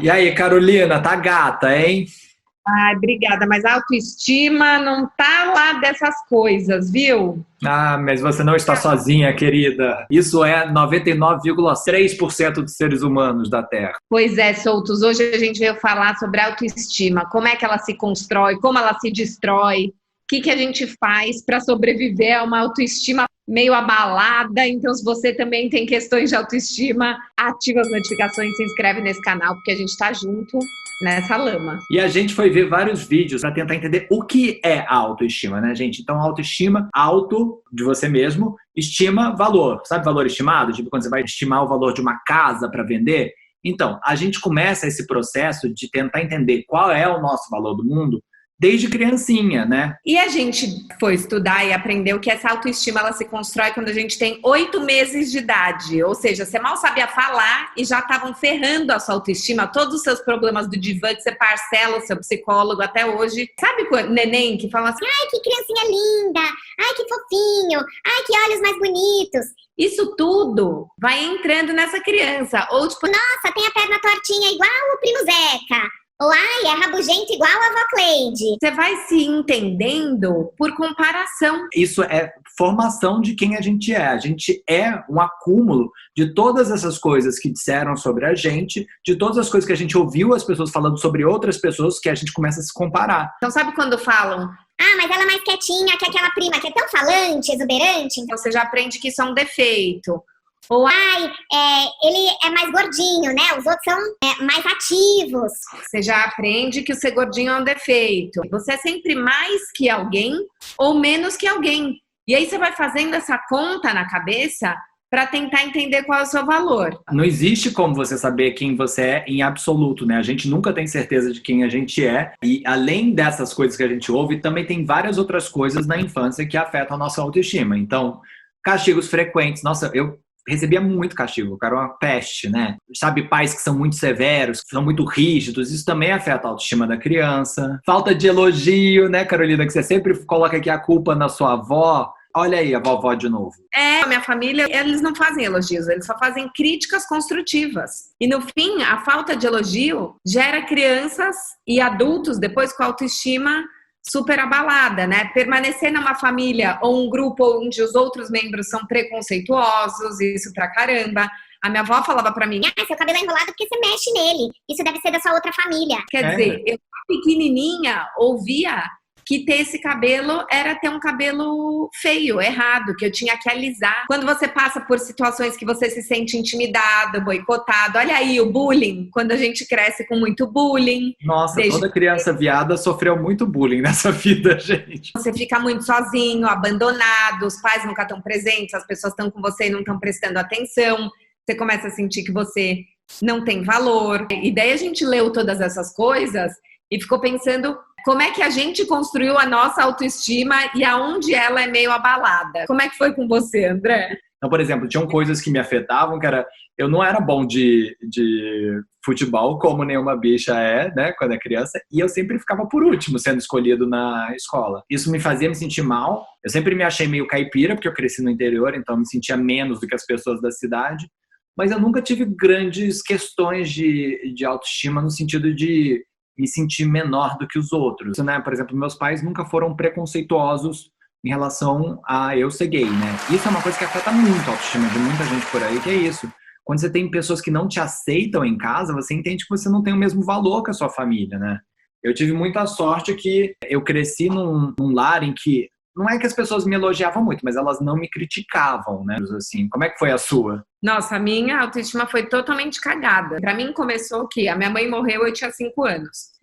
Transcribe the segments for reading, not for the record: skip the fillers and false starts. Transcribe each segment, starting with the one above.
E aí, Carolina, tá gata, hein? Ai, obrigada, mas a autoestima não tá lá dessas coisas, viu? Ah, mas você não está sozinha, querida. Isso é 99,3% dos seres humanos da Terra. Pois é, Soltos, hoje a gente veio falar sobre autoestima, como é que ela se constrói, como ela se destrói, o que que a gente faz para sobreviver a uma autoestima meio abalada. Então, se você também tem questões de autoestima, ativa as notificações, se inscreve nesse canal, porque a gente está junto nessa lama. E a gente foi ver vários vídeos para tentar entender o que é a autoestima, né, gente? Então, autoestima, auto de você mesmo, estima, valor. Sabe valor estimado? Tipo, quando você vai estimar o valor de uma casa para vender. Então, a gente começa esse processo de tentar entender qual é o nosso valor do mundo desde criancinha, né? E a gente foi estudar e aprendeu que essa autoestima ela se constrói quando a gente tem 8 meses de idade. Ou seja, você mal sabia falar e já estavam ferrando a sua autoestima, todos os seus problemas do divã que você parcela o seu psicólogo até hoje. Sabe quando neném que fala assim, Ai, que criancinha linda! Ai, que fofinho! Ai, que olhos mais bonitos! isso tudo vai entrando nessa criança. Ou tipo, Nossa, tem a perna tortinha igual o primo Zeca! Ou ai, é rabugento igual a avó Cleide! você vai se entendendo por comparação. Isso é formação de quem a gente é. A gente é um acúmulo de todas essas coisas que disseram sobre a gente, de todas as coisas que a gente ouviu as pessoas falando sobre outras pessoas, que a gente começa a se comparar. Então sabe quando falam, Ah, mas ela é mais quietinha que aquela prima que é tão falante, exuberante. então você já aprende que isso é um defeito. Ou Ai, ele é mais gordinho, né? Os outros são mais ativos. você já aprende que o ser gordinho é um defeito. Você é sempre mais que alguém ou menos que alguém. E aí você vai fazendo essa conta na cabeça para tentar entender qual é o seu valor. Não existe como você saber quem você é em absoluto, né? A gente nunca tem certeza de quem a gente é. E além dessas coisas que a gente ouve, também tem várias outras coisas na infância que afetam a nossa autoestima. Então, castigos frequentes. Nossa, eu recebia muito castigo, cara, uma peste, né? Sabe, pais que são muito severos, que são muito rígidos, isso também afeta a autoestima da criança. Falta de elogio, né, Carolina, que você sempre coloca aqui a culpa na sua avó. Olha aí a vovó de novo. A minha família, eles não fazem elogios, eles só fazem críticas construtivas. E no fim, a falta de elogio gera crianças e adultos depois com autoestima super abalada, né? Permanecer numa família ou um grupo onde os outros membros são preconceituosos, isso pra caramba. A minha avó falava pra mim, Ah, seu cabelo é enrolado porque você mexe nele. Isso deve ser da sua outra família. quer dizer, eu pequenininha ouvia que ter esse cabelo era ter um cabelo feio, errado, que eu tinha que alisar. Quando você passa por situações que você se sente intimidado, boicotado, olha aí o bullying, quando a gente cresce com muito bullying. Nossa, Desde toda criança viada sofreu muito bullying nessa vida, gente. você fica muito sozinho, abandonado, os pais nunca estão presentes, as pessoas estão com você e não estão prestando atenção, você começa a sentir que você não tem valor. E daí a gente leu todas essas coisas e ficou pensando como é que a gente construiu a nossa autoestima e aonde ela é meio abalada. Como é que foi com você, André? Então, por exemplo, tinham coisas que me afetavam, que era, eu não era bom de futebol, como nenhuma bicha é, né, quando é criança, e eu sempre ficava por último sendo escolhido na escola. Isso me fazia me sentir mal, eu sempre me achei meio caipira, porque eu cresci no interior, então eu me sentia menos do que as pessoas da cidade, mas eu nunca tive grandes questões de autoestima no sentido de me sentir menor do que os outros, né? Por exemplo, meus pais nunca foram preconceituosos em relação a eu ser gay, né? Isso é uma coisa que afeta muito a autoestima de muita gente por aí, que é isso. Quando você tem pessoas que não te aceitam em casa, você entende que você não tem o mesmo valor que a sua família, né? Eu tive muita sorte que eu cresci num lar em que não é que as pessoas me elogiavam muito, mas elas não me criticavam, né? Assim, como é que foi a sua? Nossa, a minha autoestima foi totalmente cagada. Pra mim começou que a minha mãe morreu, eu tinha 5 anos.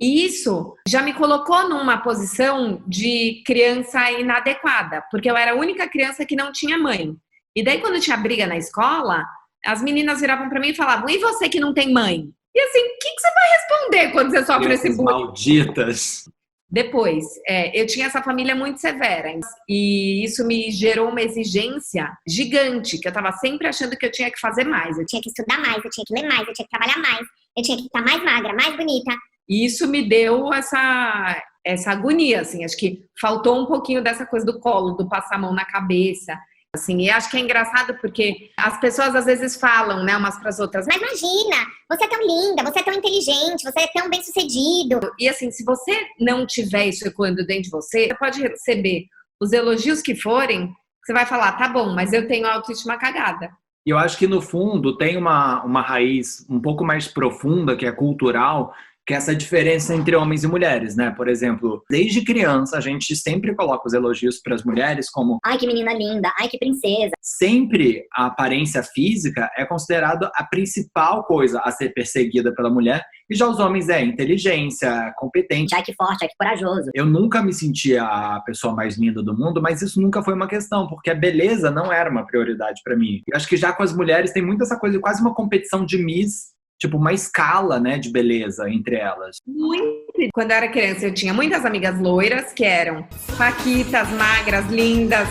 E isso já me colocou numa posição de criança inadequada, porque eu era a única criança que não tinha mãe. E daí quando tinha briga na escola, as meninas viravam pra mim e falavam, e você que não tem mãe? E assim, o que você vai responder quando você sofre esse Crianças bullying? malditas. Depois, eu tinha essa família muito severa e isso me gerou uma exigência gigante, que eu estava sempre achando que eu tinha que fazer mais. Eu tinha que estudar mais, eu tinha que ler mais, eu tinha que trabalhar mais, eu tinha que estar mais magra, mais bonita. E isso me deu essa agonia, assim. Acho que faltou um pouquinho dessa coisa do colo, do passar a mão na cabeça. assim. E acho que é engraçado porque as pessoas às vezes falam, né, umas pras outras. Mas imagina, você é tão linda, você é tão inteligente, você é tão bem-sucedido. E assim, se você não tiver isso ecoando dentro de você, você pode receber os elogios que forem, você vai falar, tá bom, mas eu tenho autoestima cagada. E eu acho que, no fundo, tem uma raiz um pouco mais profunda, que é cultural, que é essa diferença entre homens e mulheres, né? Por exemplo, desde criança, a gente sempre coloca os elogios para as mulheres como Ai, que menina linda, ai, que princesa. sempre a aparência física é considerada a principal coisa a ser perseguida pela mulher, e já os homens é inteligência, competente. Ai, que forte, ai, que corajoso. Eu nunca me senti a pessoa mais linda do mundo, mas isso nunca foi uma questão, porque a beleza não era uma prioridade pra mim. Eu acho que já com as mulheres tem muito essa coisa, quase uma competição de Miss, tipo uma escala, né, de beleza entre elas. Muito. Quando eu era criança, eu tinha muitas amigas loiras que eram paquitas, magras, lindas.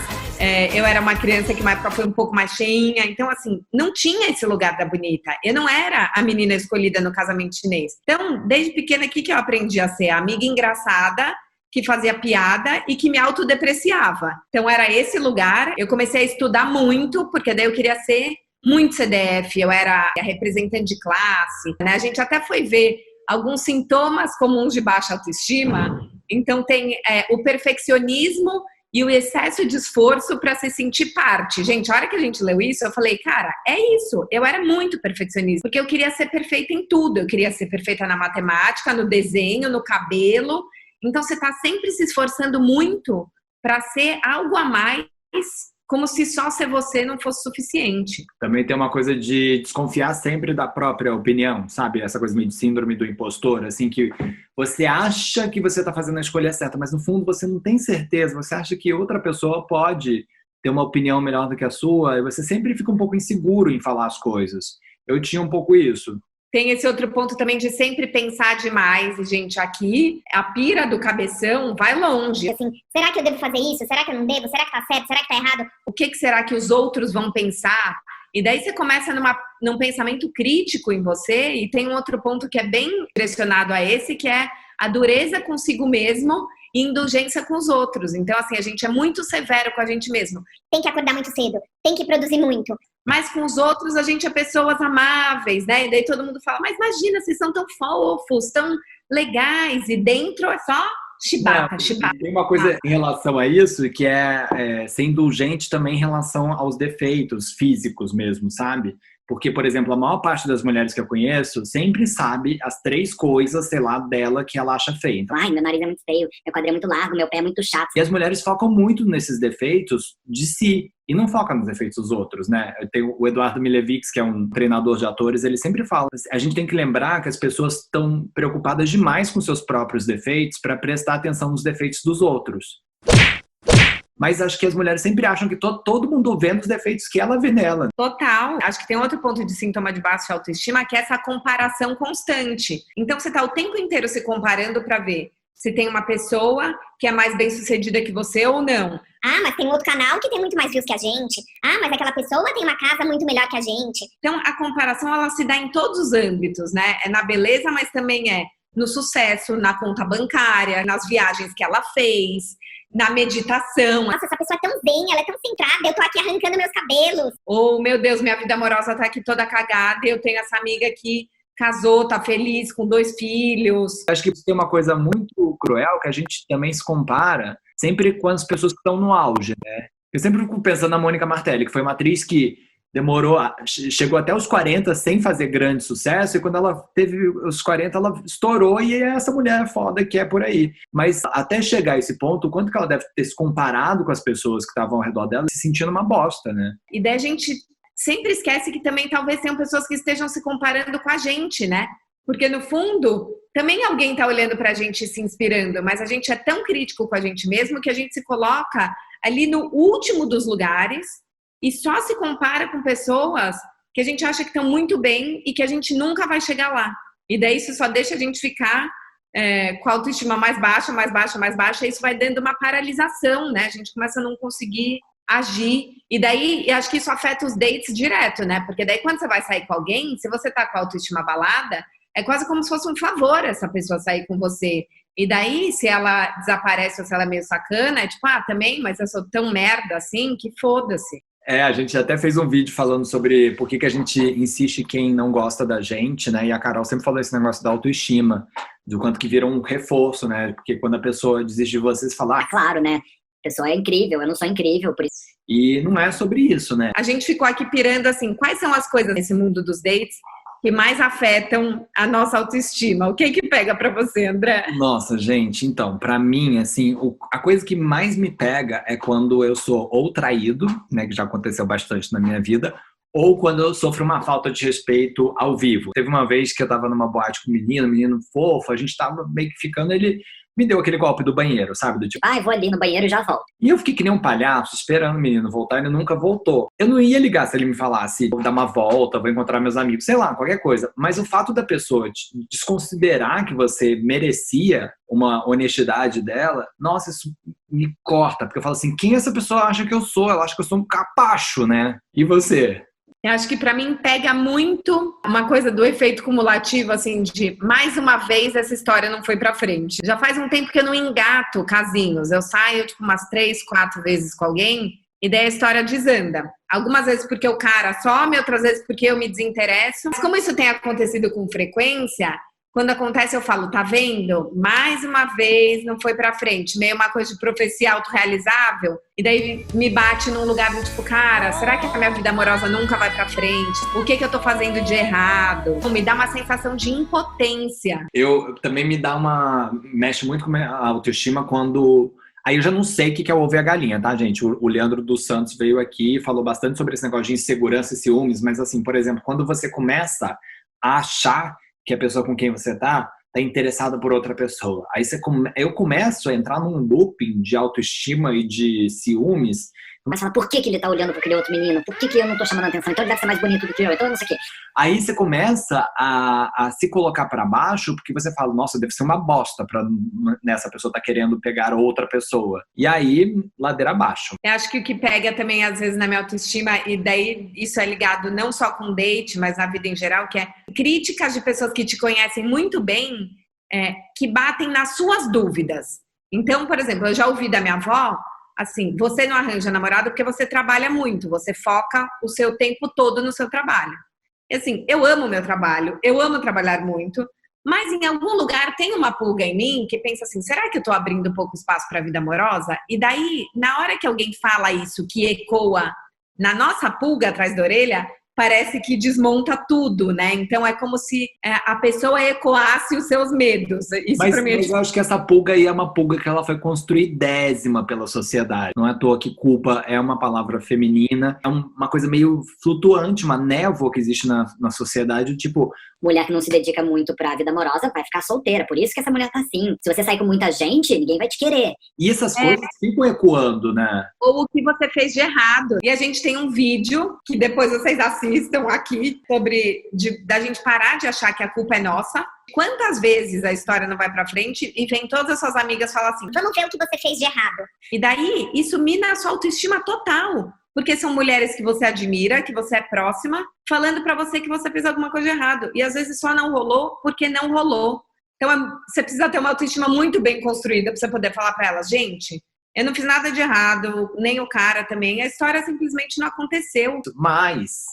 Eu era uma criança que na época foi um pouco mais cheinha. Então, assim, não tinha esse lugar da bonita. Eu não era a menina escolhida no casamento chinês. Então, desde pequena, o que eu aprendi a ser? A amiga engraçada, que fazia piada e que me autodepreciava. Então, era esse lugar. Eu comecei a estudar muito, porque daí eu queria ser muito CDF, eu era a representante de classe, né? A gente até foi ver alguns sintomas comuns de baixa autoestima. Então tem o perfeccionismo e o excesso de esforço para se sentir parte. Gente, a hora que a gente leu isso, eu falei, cara, é isso. Eu era muito perfeccionista, porque eu queria ser perfeita em tudo. Eu queria ser perfeita na matemática, no desenho, no cabelo. Então você está sempre se esforçando muito para ser algo a mais, como se só ser você não fosse suficiente. Também tem uma coisa de desconfiar sempre da própria opinião, sabe? Essa coisa meio de síndrome do impostor, assim, que você acha que você está fazendo a escolha certa, mas no fundo você não tem certeza, você acha que outra pessoa pode ter uma opinião melhor do que a sua, e você sempre fica um pouco inseguro em falar as coisas. Eu tinha um pouco isso. Tem esse outro ponto também de sempre pensar demais. E, gente, aqui, a pira do cabeção vai longe. Assim, será que eu devo fazer isso? Será que eu não devo? Será que tá certo? Será que tá errado? O que será que os outros vão pensar? E daí você começa num pensamento crítico em você. E tem um outro ponto que é bem direcionado a esse, que é a dureza consigo mesmo e indulgência com os outros. Então, assim, a gente é muito severo com a gente mesmo. Tem que acordar muito cedo, tem que produzir muito. Mas com os outros a gente é pessoas amáveis, né? E daí todo mundo fala, mas imagina, vocês são tão fofos, tão legais. E dentro é só chibata, chibata. Tem uma coisa em relação a isso, que é ser indulgente também em relação aos defeitos físicos mesmo, sabe? Porque, por exemplo, a maior parte das mulheres que eu conheço sempre sabe as 3 coisas, sei lá, dela que ela acha feia. Então, Ai, meu nariz é muito feio, meu quadril é muito largo, meu pé é muito chato. e as mulheres focam muito nesses defeitos de si e não focam nos defeitos dos outros, né? Tem o Eduardo Milevich, que é um treinador de atores, ele sempre fala, a gente tem que lembrar que as pessoas estão preocupadas demais com seus próprios defeitos para prestar atenção nos defeitos dos outros. Mas acho que as mulheres sempre acham que todo mundo vê os defeitos que ela vê nela. Total. Acho que tem outro ponto de sintoma de baixa autoestima, que é essa comparação constante. Então você tá o tempo inteiro se comparando para ver se tem uma pessoa que é mais bem-sucedida que você ou não. Ah, mas tem outro canal que tem muito mais views que a gente. Ah, mas aquela pessoa tem uma casa muito melhor que a gente. Então a comparação, ela se dá em todos os âmbitos, né? É na beleza, mas também é no sucesso, na conta bancária, nas viagens que ela fez, na meditação. Nossa, essa pessoa é tão zen, ela é tão centrada, eu tô aqui arrancando meus cabelos. Ou, meu Deus, minha vida amorosa tá aqui toda cagada e eu tenho essa amiga que casou, tá feliz com 2 filhos. Acho que tem uma coisa muito cruel que a gente também se compara sempre com as pessoas que estão no auge, né? Eu sempre fico pensando na Mônica Martelli, que foi uma atriz que chegou até os 40 sem fazer grande sucesso, e quando ela teve os 40, ela estourou, e é essa mulher foda que é por aí. Mas até chegar a esse ponto, o quanto que ela deve ter se comparado com as pessoas que estavam ao redor dela, se sentindo uma bosta, né? E daí a gente sempre esquece que também talvez tenham pessoas que estejam se comparando com a gente, né? Porque no fundo, também alguém tá olhando pra gente e se inspirando, mas a gente é tão crítico com a gente mesmo que a gente se coloca ali no último dos lugares e só se compara com pessoas que a gente acha que estão muito bem e que a gente nunca vai chegar lá. E daí isso só deixa a gente ficar com a autoestima mais baixa, mais baixa, mais baixa, e isso vai dando uma paralisação, né? A gente começa a não conseguir agir. E daí, eu acho que isso afeta os dates direto, né? Porque daí quando você vai sair com alguém, se você tá com a autoestima abalada, é quase como se fosse um favor essa pessoa sair com você. E daí, se ela desaparece ou se ela é meio sacana, é tipo, também, mas eu sou tão merda assim que foda-se. A gente até fez um vídeo falando sobre por que a gente insiste em quem não gosta da gente, né? E a Carol sempre falou esse negócio da autoestima, do quanto que vira um reforço, né? Porque quando a pessoa desiste de você, você fala, claro, né? A pessoa é incrível, eu não sou incrível, por isso. E não é sobre isso, né? A gente ficou aqui pirando assim, quais são as coisas nesse mundo dos dates que mais afetam a nossa autoestima? O que pega pra você, André? Nossa, gente, então, pra mim, assim, a coisa que mais me pega é quando eu sou ou traído, né, que já aconteceu bastante na minha vida, ou quando eu sofro uma falta de respeito ao vivo. Teve uma vez que eu tava numa boate com um menino fofo, a gente tava meio que ficando, ele me deu aquele golpe do banheiro, sabe? Do tipo, vou ali no banheiro e já volto. E eu fiquei que nem um palhaço, esperando o menino voltar, e ele nunca voltou. Eu não ia ligar se ele me falasse, vou dar uma volta, vou encontrar meus amigos, sei lá, qualquer coisa. Mas o fato da pessoa desconsiderar que você merecia uma honestidade dela, nossa, isso me corta. Porque eu falo assim, quem essa pessoa acha que eu sou? Ela acha que eu sou um capacho, né? E você? Eu acho que pra mim pega muito uma coisa do efeito cumulativo, assim, de mais uma vez essa história não foi pra frente. Já faz um tempo que eu não engato casinhos. Eu saio, tipo, umas 3, 4 vezes com alguém e daí a história desanda. Algumas vezes porque o cara some, outras vezes porque eu me desinteresso. Mas como isso tem acontecido com frequência, quando acontece eu falo, tá vendo? Mais uma vez não foi pra frente. Meio uma coisa de profecia autorrealizável. E daí me bate num lugar do tipo, cara, será que a minha vida amorosa nunca vai pra frente? O que eu tô fazendo de errado? Me dá uma sensação de impotência. Eu também mexe muito com a autoestima quando... Aí eu já não sei o que é o ovo e a galinha, tá, gente? O Leandro dos Santos veio aqui e falou bastante sobre esse negócio de insegurança e ciúmes, mas assim, por exemplo, quando você começa a achar que a pessoa com quem você tá interessada por outra pessoa. Aí eu começo a entrar num looping de autoestima e de ciúmes. Começa a falar, por que ele tá olhando pra aquele outro menino? Por que eu não tô chamando a atenção? Então ele deve ser mais bonito do que eu, então não sei o quê. Aí você começa a se colocar pra baixo, porque você fala, nossa, deve ser uma bosta nessa pessoa tá querendo pegar outra pessoa. E aí, ladeira abaixo. Eu acho que o que pega também, às vezes, na minha autoestima, e daí isso é ligado não só com date, mas na vida em geral, que é críticas de pessoas que te conhecem muito bem, que batem nas suas dúvidas. Então, por exemplo, eu já ouvi da minha avó, assim, você não arranja namorado porque você trabalha muito, você foca o seu tempo todo no seu trabalho. E assim, eu amo o meu trabalho, eu amo trabalhar muito, mas em algum lugar tem uma pulga em mim que pensa assim, será que eu tô abrindo pouco espaço para a vida amorosa? E daí, na hora que alguém fala isso, que ecoa na nossa pulga atrás da orelha, parece que desmonta tudo, né? Então é como se a pessoa ecoasse os seus medos. Isso mas, pra mim mas eu acho que essa pulga aí é uma pulga que ela foi construidésima pela sociedade. Não é à toa que culpa é uma palavra feminina. É uma coisa meio flutuante, uma névoa que existe na sociedade, tipo... Mulher que não se dedica muito pra vida amorosa vai ficar solteira. Por isso que essa mulher tá assim. Se você sair com muita gente, ninguém vai te querer. E essas coisas ficam ecoando, né? Ou o que você fez de errado. E a gente tem um vídeo que depois vocês assistam aqui sobre da gente parar de achar que a culpa é nossa. Quantas vezes a história não vai pra frente e vem todas as suas amigas falar assim, vamos ver o que você fez de errado. E daí, isso mina a sua autoestima total. Porque são mulheres que você admira, que você é próxima, falando pra você que você fez alguma coisa de errado. E às vezes só não rolou porque não rolou. Então você precisa ter uma autoestima muito bem construída pra você poder falar pra elas, gente, eu não fiz nada de errado, nem o cara também. A história simplesmente não aconteceu. Mas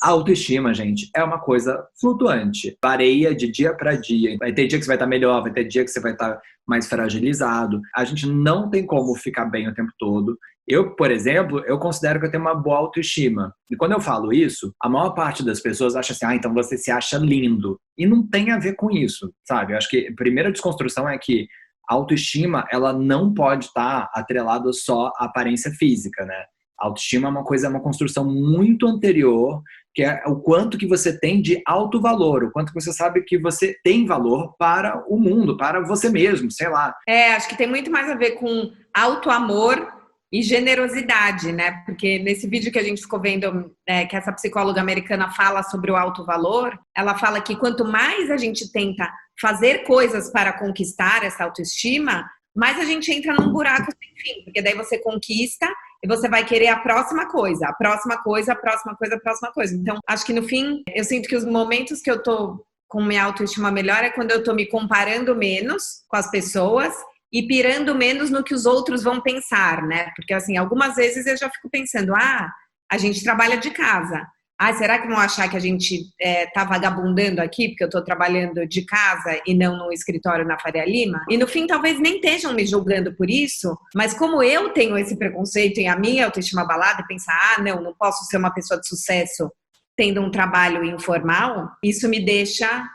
a autoestima, gente, é uma coisa flutuante. Varia de dia para dia. Vai ter dia que você vai estar melhor, vai ter dia que você vai estar mais fragilizado. A gente não tem como ficar bem o tempo todo. Eu, por exemplo, eu considero que eu tenho uma boa autoestima. E quando eu falo isso, a maior parte das pessoas acha assim, então você se acha lindo. E não tem a ver com isso, sabe? Eu acho que a primeira desconstrução é que a autoestima, ela não pode estar atrelada só à aparência física, né? A autoestima é uma construção muito anterior, que é o quanto que você tem de alto valor, o quanto que você sabe que você tem valor para o mundo, para você mesmo, sei lá. Acho que tem muito mais a ver com auto-amor e generosidade, né? Porque nesse vídeo que a gente ficou vendo, que essa psicóloga americana fala sobre o alto valor, ela fala que quanto mais a gente tenta fazer coisas para conquistar essa autoestima, mais a gente entra num buraco sem fim, porque daí você conquista e você vai querer a próxima coisa, a próxima coisa, a próxima coisa, a próxima coisa. Então, acho que no fim, eu sinto que os momentos que eu tô com minha autoestima melhor é quando eu tô me comparando menos com as pessoas e pirando menos no que os outros vão pensar, né? Porque, assim, algumas vezes eu já fico pensando, a gente trabalha de casa. Será que vão achar que a gente tá vagabundando aqui porque eu tô trabalhando de casa e não no escritório na Faria Lima? E no fim, talvez nem estejam me julgando por isso, mas como eu tenho esse preconceito e a minha autoestima abalada e pensar, não posso ser uma pessoa de sucesso tendo um trabalho informal, isso me deixa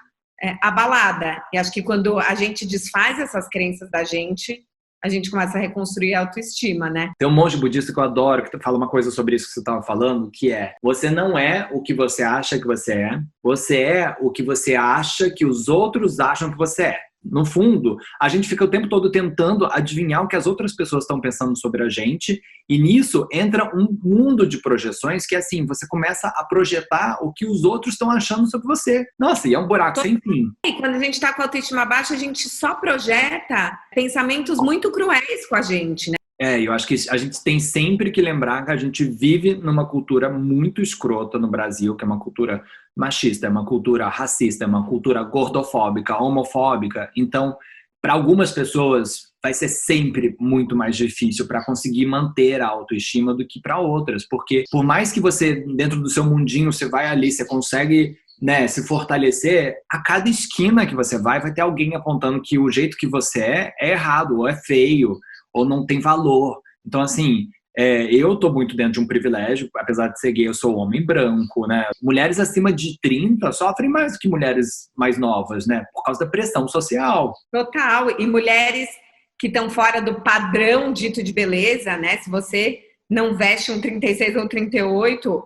abalada. E acho que quando a gente desfaz essas crenças da gente, a gente começa a reconstruir a autoestima, né? Tem um monge budista que eu adoro, que fala uma coisa sobre isso que você estava falando, que é: você não é o que você acha que você é o que você acha que os outros acham que você é. No fundo, a gente fica o tempo todo tentando adivinhar o que as outras pessoas estão pensando sobre a gente, e nisso entra um mundo de projeções que, assim, você começa a projetar o que os outros estão achando sobre você. Nossa, e é um buraco sem fim. E quando a gente está com a autoestima baixa, a gente só projeta pensamentos muito cruéis com a gente, né? Eu acho que a gente tem sempre que lembrar que a gente vive numa cultura muito escrota no Brasil, que é uma cultura machista, é uma cultura racista, é uma cultura gordofóbica, homofóbica. Então, para algumas pessoas, vai ser sempre muito mais difícil para conseguir manter a autoestima do que para outras. Porque por mais que você, dentro do seu mundinho, você vai ali, você consegue, né, se fortalecer, a cada esquina que você vai ter alguém apontando que o jeito que você é errado, ou é feio, ou não tem valor. Então, assim, eu tô muito dentro de um privilégio, apesar de ser gay, eu sou homem branco, né? Mulheres acima de 30 sofrem mais do que mulheres mais novas, né? Por causa da pressão social. Total. E mulheres que estão fora do padrão dito de beleza, né? Se você não veste um 36 ou 38,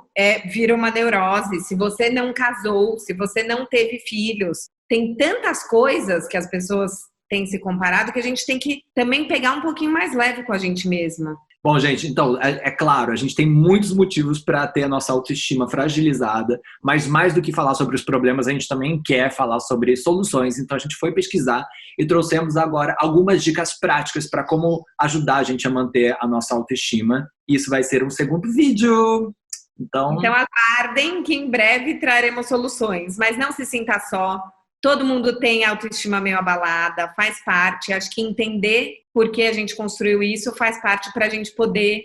vira uma neurose. Se você não casou, se você não teve filhos, tem tantas coisas que as pessoas têm se comparado que a gente tem que também pegar um pouquinho mais leve com a gente mesma. Bom, gente, então, é claro, a gente tem muitos motivos para ter a nossa autoestima fragilizada, mas mais do que falar sobre os problemas, a gente também quer falar sobre soluções. Então, a gente foi pesquisar e trouxemos agora algumas dicas práticas para como ajudar a gente a manter a nossa autoestima. Isso vai ser um segundo vídeo. Então aguardem que em breve traremos soluções, mas não se sinta só. Todo mundo tem autoestima meio abalada, faz parte. Acho que entender por que a gente construiu isso faz parte para a gente poder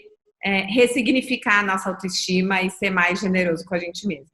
ressignificar a nossa autoestima e ser mais generoso com a gente mesmo.